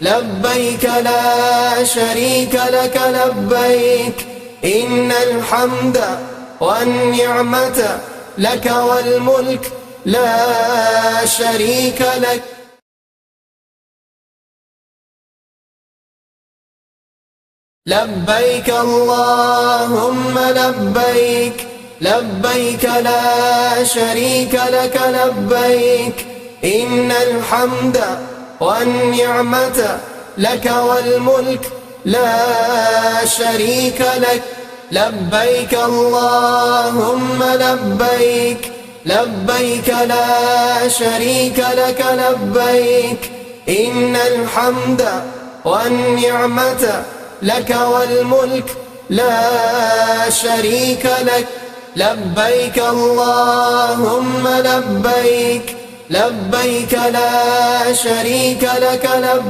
لبيك لا شريك لك لبيك إن الحمد والنعمة لك والملك لا شريك لك. لبيك اللهم لبيك لبيك لا شريك لك لبيك إن الحمد والنعمة لك والملك لا شريك لك. لبيك اللهم لبيك لبيك لا شريك لك لبيك إن الحمد والنعمة لك والملك لا شريك لك. لبيك اللهم لبيك لبيك لا شريك لك لبيك